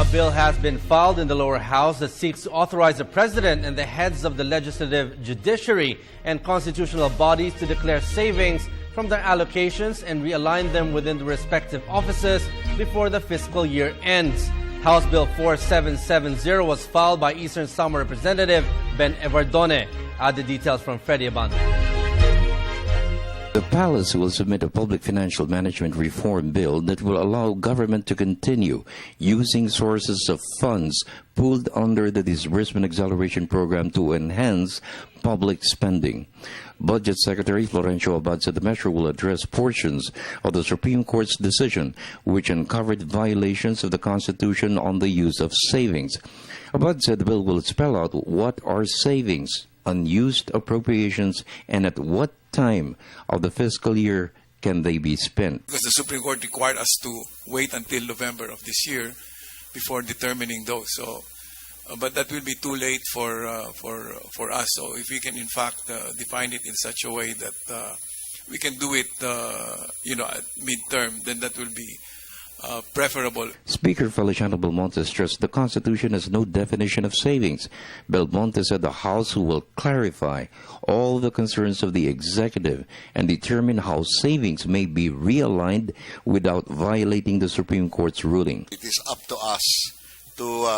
A bill has been filed in the lower house that seeks to authorize the president and the heads of the legislative, judiciary, and constitutional bodies to declare savings from their allocations and realign them within the respective offices before the fiscal year ends. House Bill 4770 was filed by Eastern Samar Representative Ben Evardone. The details from Freddie Abando. The Palace will submit a public financial management reform bill that will allow government to continue using sources of funds pooled under the Disbursement Acceleration Program to enhance public spending. Budget Secretary Florencio Abad said the measure will address portions of the Supreme Court's decision which uncovered violations of the Constitution on the use of savings. Abad said the bill will spell out what are savings, unused appropriations, and at what time of the fiscal year can they be spent. Because the Supreme Court required us to wait until November of this year before determining those. So, but that will be too late for us. So if we can in fact define it in such a way that we can do it, at midterm, then that will be preferable. Speaker Feliciano Belmonte stressed the Constitution has no definition of savings. Belmonte said the House will clarify all the concerns of the executive and determine how savings may be realigned without violating the Supreme Court's ruling. It is up to us to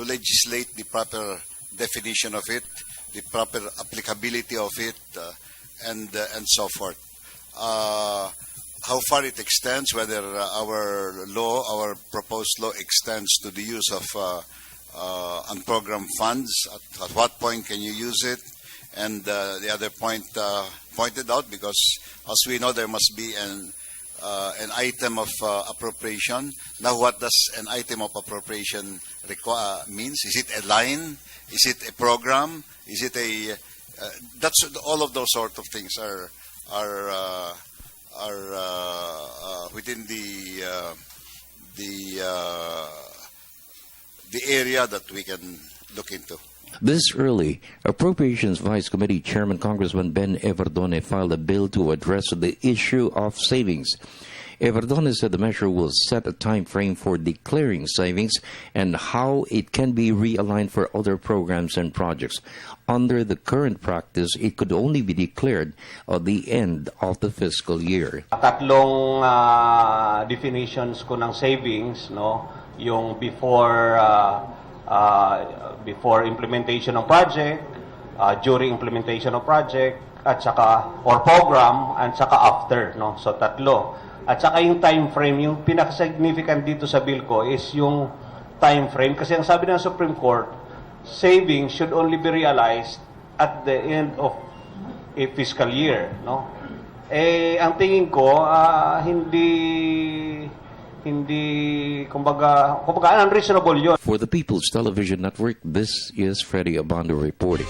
legislate the proper definition of it, the proper applicability of it, and so forth. How far it extends, whether our proposed law extends to the use of unprogrammed funds, at what point can you use it? And the other point pointed out, because as we know, there must be an item of appropriation. Now, what does an item of appropriation means? Is it a line? Is it a program? Is it a that's all of those sort of things are within the area that we can look into. This early, Appropriations Vice Committee Chairman Congressman Ben Evardone filed a bill to address the issue of savings. Evardone said the measure will set a time frame for declaring savings and how it can be realigned for other programs and projects. Under the current practice, it could only be declared at the end of the fiscal year. Tatlong definitions ko ng savings, no, yung before implementation of project, during implementation of project, at saka or program, and saka after, no. So tatlo. At saka yung time frame, yung pinaka-significant dito sa bill ko is yung time frame. Kasi ang sabi ng Supreme Court, savings should only be realized at the end of a fiscal year, no? Ang tingin ko, hindi kumbaga unreasonable yun. For the People's Television Network, this is Freddie Abando reporting.